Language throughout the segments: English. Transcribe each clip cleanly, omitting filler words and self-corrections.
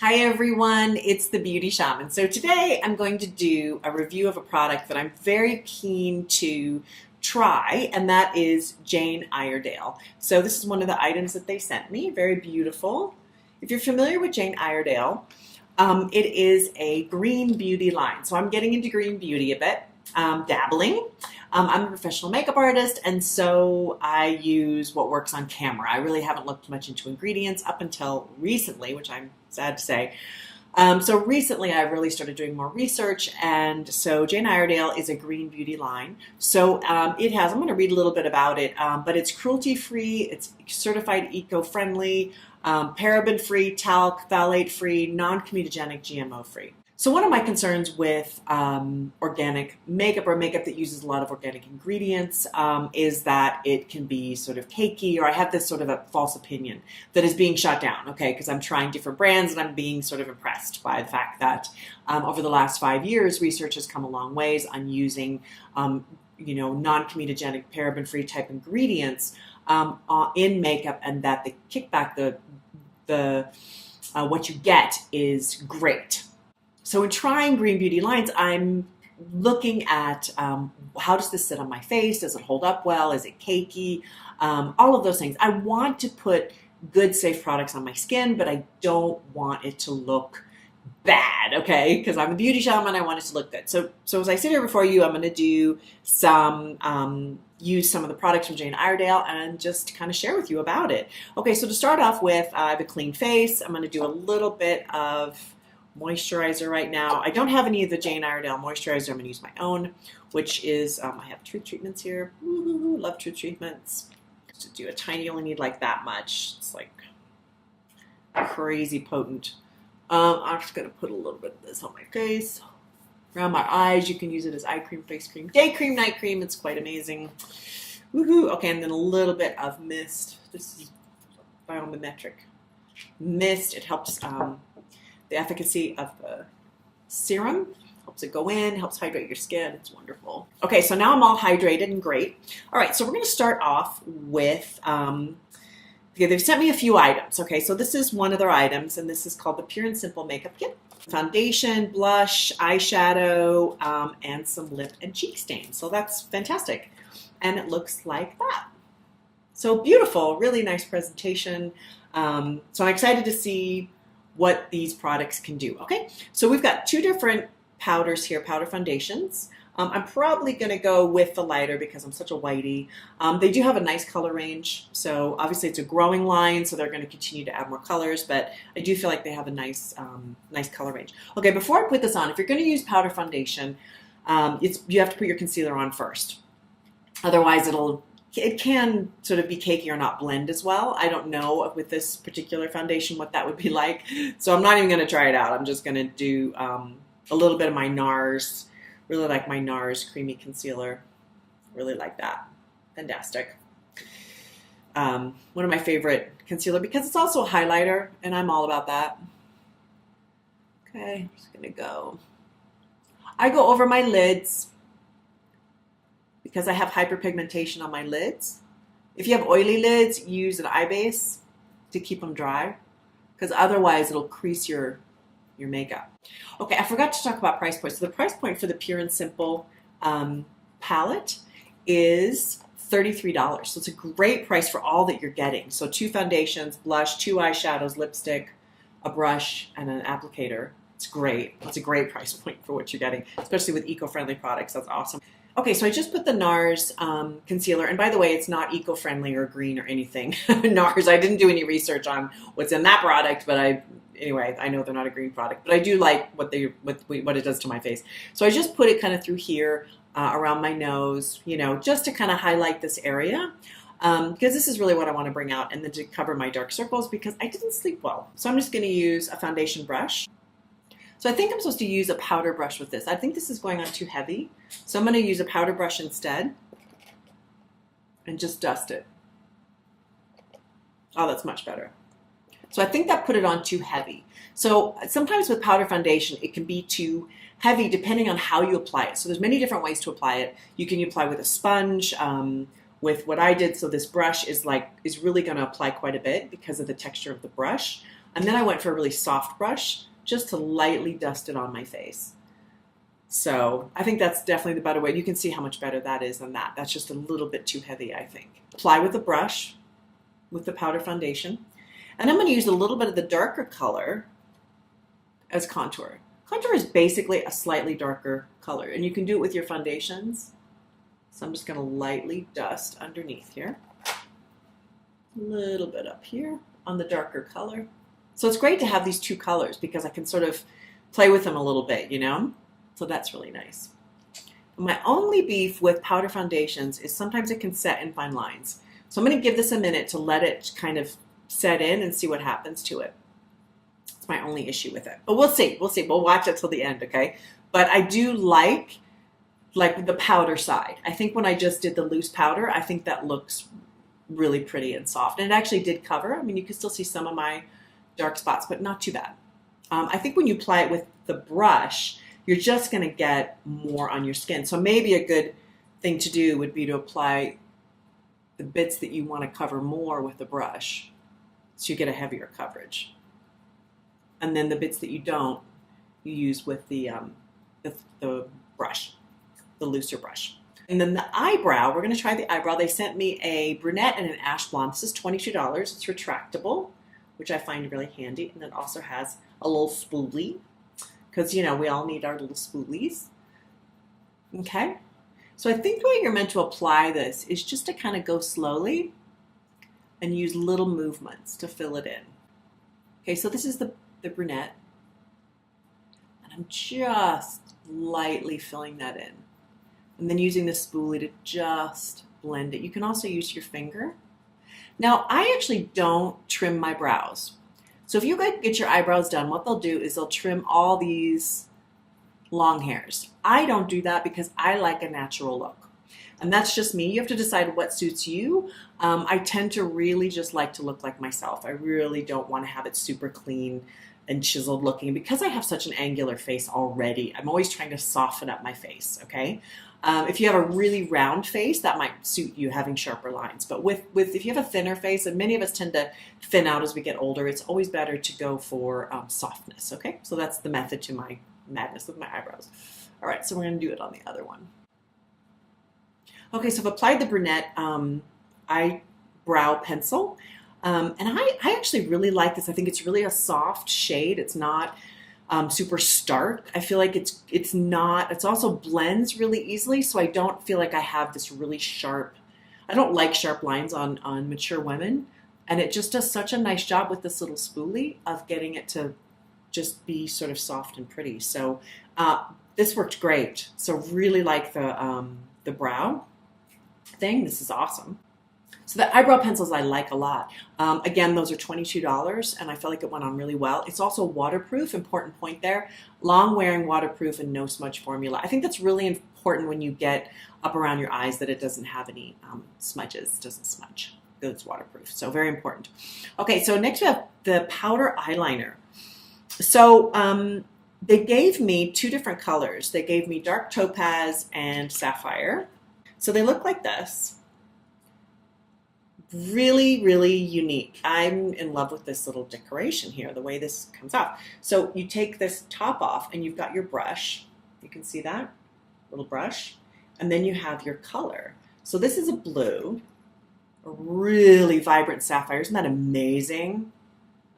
Hi everyone, it's the Beauty Shaman. So today I'm going to do a review of a product that I'm very keen to try, and that is Jane Iredale. So this is one of the items that they sent me, very beautiful. If you're familiar with Jane Iredale, it is a green beauty line. So I'm getting into green beauty a bit, dabbling. I'm a professional makeup artist, and so I use what works on camera. I really haven't looked much into ingredients up until recently, which I'm sad to say. So recently I really started doing more research, and so Jane Iredale is a green beauty line. So it has, I'm going to read a little bit about it, but it's cruelty-free, it's certified eco-friendly, paraben-free, talc, phthalate-free, non-comedogenic, GMO-free. So one of my concerns with organic makeup or makeup that uses a lot of organic ingredients is that it can be sort of cakey, or I have this sort of a false opinion that is being shot down, okay, because I'm trying different brands and I'm being sort of impressed by the fact that over the last 5 years, research has come a long ways on using non-comedogenic, paraben-free type ingredients in makeup, and that the kickback, what you get is great. So in trying green beauty lines, I'm looking at how does this sit on my face? Does it hold up well? Is it cakey? All of those things. I want to put good, safe products on my skin, but I don't want it to look bad, okay? Because I'm a beauty shaman, I want it to look good. So as I sit here before you, I'm going to do use some of the products from Jane Iredale and just kind of share with you about it. Okay, so to start off with, I have a clean face. I'm going to do a little bit of moisturizer right now. I don't have any of the Jane Iredale moisturizer. I'm going to use my own, which is, I have Truth Treatments here. Woo-hoo-hoo, love Truth Treatments. To do a tiny, you only need like that much. It's like crazy potent. I'm just going to put a little bit of this on my face. Around my eyes, you can use it as eye cream, face cream, day cream, night cream. It's quite amazing. Woohoo! Okay, and then a little bit of mist. This is biomimetic mist. It helps the efficacy of the serum, helps it go in, helps hydrate your skin. It's wonderful. Okay, so now I'm all hydrated and great. All right, so we're going to start off with, they've sent me a few items. Okay, so this is one of their items, and this is called the Pure and Simple Makeup Kit. Foundation, blush, eyeshadow, and some lip and cheek stains. So that's fantastic. And it looks like that. So beautiful, really nice presentation. So I'm excited to see what these products can do. Okay, so we've got two different powders here, powder foundations. I'm probably going to go with the lighter because I'm such a whitey. They do have a nice color range, so obviously it's a growing line, so they're going to continue to add more colors, but I do feel like they have a nice color range. Okay, before I put this on, if you're going to use powder foundation, you have to put your concealer on first. Otherwise, it can sort of be cakey or not blend as well. I don't know with this particular foundation what that would be like, so I'm not even going to try it out. I'm just going to do a little bit of my NARS. Really like my NARS Creamy Concealer. Really like that. Fantastic. One of my favorite concealer because it's also a highlighter, and I'm all about that. Okay, I'm just going to go. I go over my lids because I have hyperpigmentation on my lids. If you have oily lids, use an eye base to keep them dry, because otherwise it'll crease your makeup. Okay, I forgot to talk about price points. So the price point for the Pure and Simple palette is $33. So it's a great price for all that you're getting. So 2 foundations, blush, 2 eyeshadows, lipstick, a brush, and an applicator. It's great. It's a great price point for what you're getting, especially with eco-friendly products. That's awesome. Okay, so I just put the NARS concealer, and by the way, it's not eco-friendly or green or anything. NARS, I didn't do any research on what's in that product, but anyway, I know they're not a green product, but I do like what it does to my face. So I just put it kind of through here, around my nose, just to kind of highlight this area, because this is really what I want to bring out, and then to cover my dark circles because I didn't sleep well. So I'm just going to use a foundation brush. So I think I'm supposed to use a powder brush with this. I think this is going on too heavy. So I'm going to use a powder brush instead and just dust it. Oh, that's much better. So I think that put it on too heavy. So sometimes with powder foundation, it can be too heavy depending on how you apply it. So there's many different ways to apply it. You can apply with a sponge, with what I did. So this brush is really going to apply quite a bit because of the texture of the brush. And then I went for a really soft brush just to lightly dust it on my face. So I think that's definitely the better way. You can see how much better that is than that. That's just a little bit too heavy, I think. Apply with a brush with the powder foundation. And I'm going to use a little bit of the darker color as contour. Contour is basically a slightly darker color, and you can do it with your foundations. So I'm just going to lightly dust underneath here. A little bit up here on the darker color. So it's great to have these two colors because I can sort of play with them a little bit, you know? So that's really nice. My only beef with powder foundations is sometimes it can set in fine lines. So I'm going to give this a minute to let it kind of set in and see what happens to it. It's my only issue with it. But we'll see. We'll see. We'll watch it till the end, okay? But I do like the powder side. I think when I just did the loose powder, I think that looks really pretty and soft. And it actually did cover. I mean, you can still see some of my dark spots, but not too bad. I think when you apply it with the brush, you're just going to get more on your skin. So maybe a good thing to do would be to apply the bits that you want to cover more with the brush so you get a heavier coverage. And then the bits that you don't, you use with the brush, the looser brush. And then the eyebrow, we're going to try the eyebrow. They sent me a brunette and an ash blonde. This is $22. It's retractable, which I find really handy. And it also has a little spoolie, because, you know, we all need our little spoolies. Okay? So I think the way you're meant to apply this is just to kind of go slowly and use little movements to fill it in. Okay, so this is the brunette. And I'm just lightly filling that in. And then using the spoolie to just blend it. You can also use your finger. Now, I actually don't trim my brows. So if you get your eyebrows done, what they'll do is they'll trim all these long hairs. I don't do that because I like a natural look. And that's just me. You have to decide what suits you. I tend to really just like to look like myself. I really don't want to have it super clean and chiseled looking because I have such an angular face already. I'm always trying to soften up my face, okay? If you have a really round face, that might suit you having sharper lines. But if you have a thinner face, and many of us tend to thin out as we get older, it's always better to go for softness, okay? So that's the method to my madness with my eyebrows. All right, so we're going to do it on the other one. Okay, so I've applied the brunette eyebrow pencil. And I actually really like this. I think it's really a soft shade. It's not super stark. I feel like it's also blends really easily, so I don't feel like I have this really sharp, I don't like sharp lines on mature women, and it just does such a nice job with this little spoolie of getting it to just be sort of soft and pretty. So this worked great. So really like the brow thing. This is awesome. So the eyebrow pencils I like a lot. Again, those are $22, and I feel like it went on really well. It's also waterproof, important point there. Long-wearing, waterproof, and no smudge formula. I think that's really important when you get up around your eyes that it doesn't have any smudges. It doesn't smudge. It's waterproof, so very important. Okay, so next we have the powder eyeliner. So they gave me two different colors. They gave me dark topaz and sapphire. So they look like this. Really, really unique. I'm in love with this little decoration here, the way this comes out. So you take this top off and you've got your brush. You can see that little brush. And then you have your color. So this is a blue, a really vibrant sapphire. Isn't that amazing?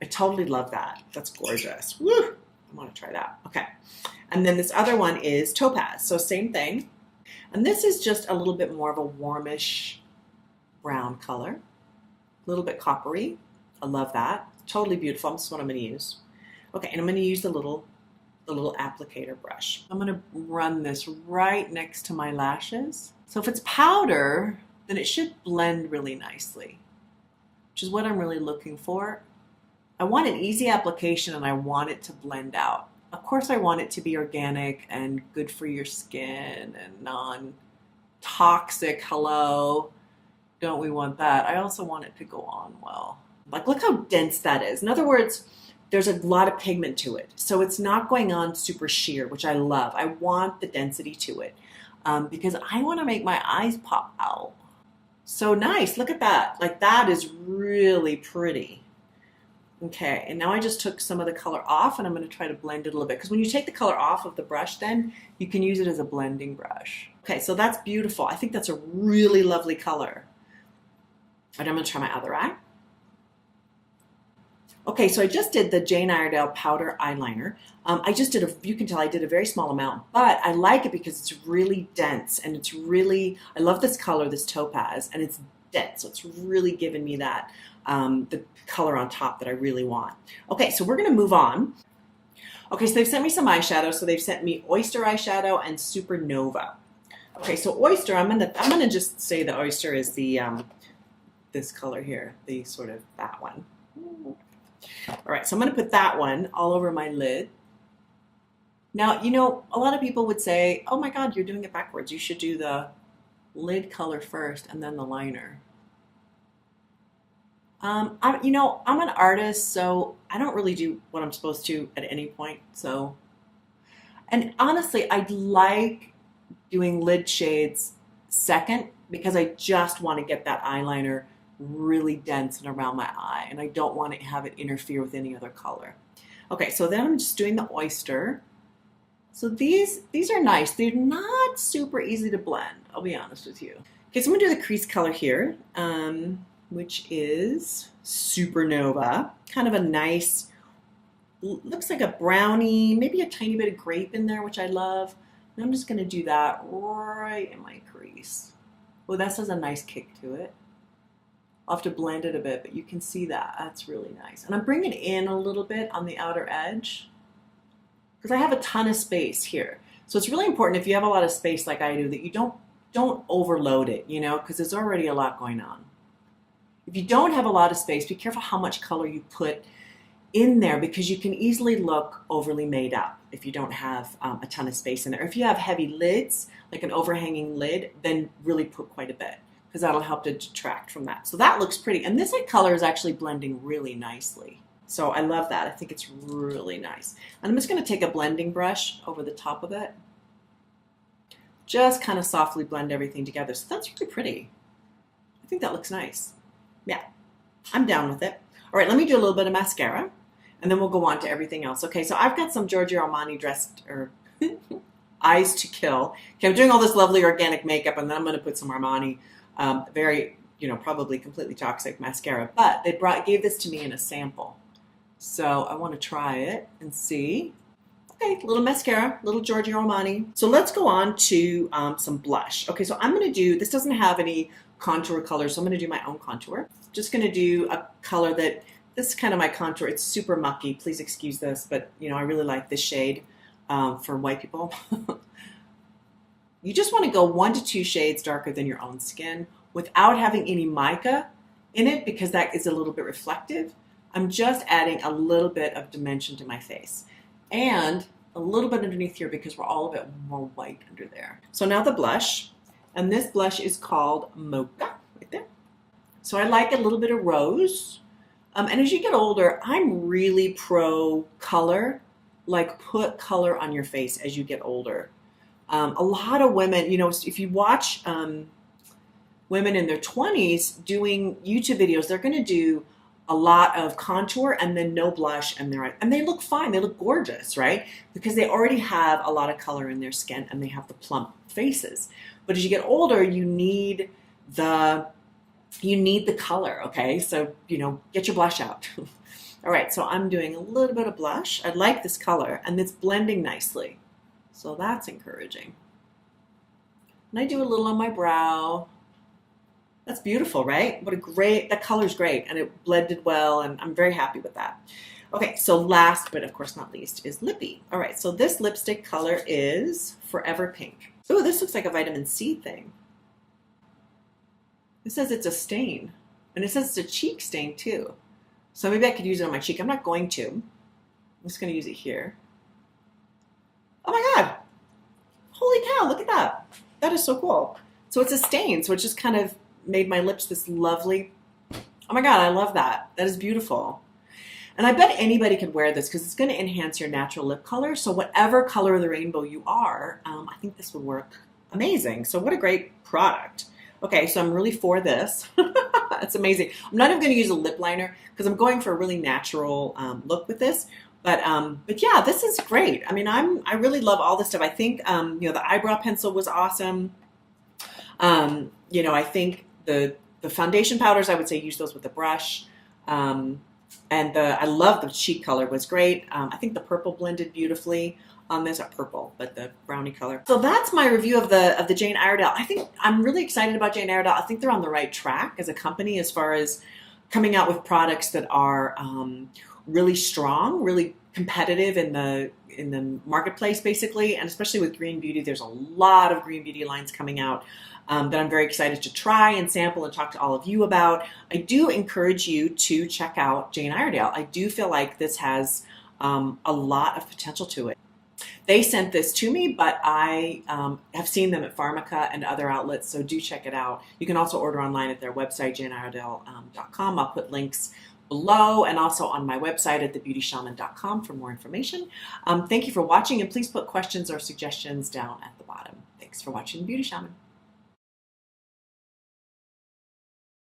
I totally love that. That's gorgeous. Woo! I want to try that. Okay. And then this other one is topaz. So same thing. And this is just a little bit more of a warmish brown color, a little bit coppery. I love that. Totally beautiful. This is what I'm going to use. Okay, and I'm going to use the little applicator brush. I'm going to run this right next to my lashes. So if it's powder, then it should blend really nicely, which is what I'm really looking for. I want an easy application and I want it to blend out. Of course, I want it to be organic and good for your skin and non-toxic. Hello. Don't we want that? I also want it to go on well. Like, look how dense that is. In other words, there's a lot of pigment to it. So it's not going on super sheer, which I love. I want the density to it because I want to make my eyes pop out. So nice. Look at that. Like, that is really pretty. Okay, and now I just took some of the color off and I'm going to try to blend it a little bit. Because when you take the color off of the brush, then you can use it as a blending brush. Okay, so that's beautiful. I think that's a really lovely color. And I'm going to try my other eye. Okay, so I just did the Jane Iredale powder eyeliner. I just did you can tell I did a very small amount, but I like it because it's really dense and it's really, I love this color, this topaz, and it's dense, so it's really giving me that, the color on top that I really want. Okay, so we're gonna move on. Okay, so they've sent me some eyeshadow. So they've sent me Oyster eyeshadow and Supernova. Okay, so Oyster, I'm gonna just say the Oyster is the, this color here, the sort of that one. All right, so I'm going to put that one all over my lid. Now, you know, a lot of people would say, oh my God, you're doing it backwards. You should do the lid color first and then the liner. You know, I'm an artist, so I don't really do what I'm supposed to at any point. So, and honestly, I like doing lid shades second because I just want to get that eyeliner really dense and around my eye, and I don't want to have it interfere with any other color. Okay, so then I'm just doing the Oyster. So these are nice. They're not super easy to blend, I'll be honest with you. Okay, so I'm gonna do the crease color here, which is Supernova. Kind of a nice, looks like a brownie, maybe a tiny bit of grape in there, which I love. And I'm just gonna do that right in my crease. Oh, that has a nice kick to it. I'll have to blend it a bit, but you can see that. That's really nice. And I'm bringing it in a little bit on the outer edge because I have a ton of space here. So it's really important if you have a lot of space like I do that you don't overload it, you know, because there's already a lot going on. If you don't have a lot of space, be careful how much color you put in there because you can easily look overly made up if you don't have a ton of space in there. If you have heavy lids, like an overhanging lid, then really put quite a bit, because that'll help to detract from that. So that looks pretty. And this color is actually blending really nicely. So I love that. I think it's really nice. And I'm just gonna take a blending brush over the top of it. Just kind of softly blend everything together. So that's really pretty. I think that looks nice. Yeah, I'm down with it. All right, let me do a little bit of mascara and then we'll go on to everything else. Okay, so I've got some Giorgio Armani dressed, or Eyes to Kill. Okay, I'm doing all this lovely organic makeup and then I'm gonna put some Armani very, you know, probably completely toxic mascara, but they gave this to me in a sample. So I want to try it and see. Okay, little mascara, little Giorgio Armani. So let's go on to some blush. Okay, so I'm going to do, this doesn't have any contour color, so I'm going to do my own contour. Just going to do a color that, this is kind of my contour. It's super mucky. Please excuse this, but you know, I really like this shade for white people. You just want to go 1 to 2 shades darker than your own skin without having any mica in it because that is a little bit reflective. I'm just adding a little bit of dimension to my face and a little bit underneath here because we're all a bit more white under there. So now the blush, and this blush is called Mocha, right there. So I like a little bit of rose. And as you get older, I'm really pro color, like put color on your face as you get older. A lot of women, you know, if you watch women in their 20s doing YouTube videos, they're going to do a lot of contour and then no blush, and they look fine. They look gorgeous, right? Because they already have a lot of color in their skin and they have the plump faces. But as you get older, you need the color, okay? So, you know, get your blush out. All right, so I'm doing a little bit of blush. I like this color and it's blending nicely. So that's encouraging. And I do a little on my brow. That's beautiful, right? That color's great and it blended well and I'm very happy with that. Okay, so last but of course not least is lippy. All right, so this lipstick color is Forever Pink. Oh, this looks like a vitamin C thing. It says it's a stain and it says it's a cheek stain too. So maybe I could use it on my cheek. I'm not going to. I'm just gonna use it here. Oh my God, holy cow, look at that. That is so cool. So it's a stain, so it just kind of made my lips this lovely, oh my God, I love that. That is beautiful. And I bet anybody could wear this because it's going to enhance your natural lip color. So whatever color of the rainbow you are, I think this would work amazing. So what a great product. Okay, so I'm really for this. It's amazing. I'm not even going to use a lip liner because I'm going for a really natural look with this. But yeah, this is great. I mean, I really love all this stuff. I think you know, the eyebrow pencil was awesome. You know, I think the foundation powders, I would say use those with a brush. And I love the cheek color was great. I think the purple blended beautifully on this, not purple, but the brownie color. So that's my review of the Jane Iredale. I think I'm really excited about Jane Iredale. I think they're on the right track as a company as far as coming out with products that are really strong, really competitive in the marketplace, basically, and especially with green beauty. There's a lot of green beauty lines coming out that I'm very excited to try and sample and talk to all of you about. I do encourage you to check out Jane Iredale. I do feel like this has a lot of potential to it. They sent this to me, but I have seen them at Pharmaca and other outlets, so do check it out. You can also order online at their website, janeiredale.com. I'll put links below and also on my website at thebeautyshaman.com for more information. Thank you for watching, and please put questions or suggestions down at the bottom. Thanks for watching Beauty Shaman.